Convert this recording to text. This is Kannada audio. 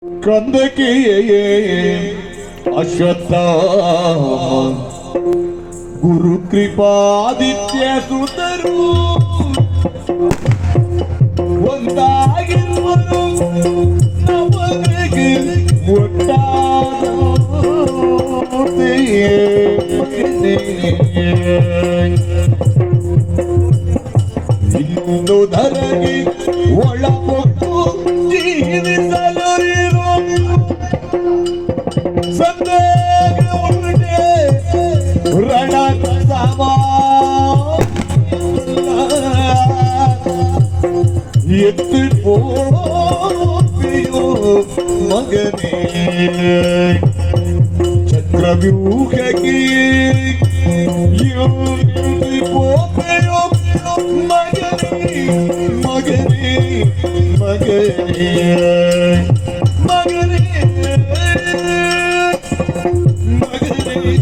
ಕಂದಕಿಯೇ ಅಶ್ವತ್ಥಾಮ ಗುರು ಕೃಪಾದಿತ್ಯ ಸುತರು ಒಂದಾಗಿರುವರು ನಮಗೆ ಒಟ್ಟಾದ ಇಂದು ಧರಗಿ ಒಳಪೊಟ್ಟು ಜೀವಿಸಲರಿರೋ ಸಂದೇಹ ಉಂಟೆ ರಣ ಸಮ ಎತ್ತು ಪೋಪಿಯೋ ಮಗನೇ ಚಕ್ರವ್ಯೂಹಕ್ಕೆ ಪೋಪೆಯೋ ಮಗನೇ ಮಗನೇ ಮಗನೇ ಮಗನೇ ಮಗನೇ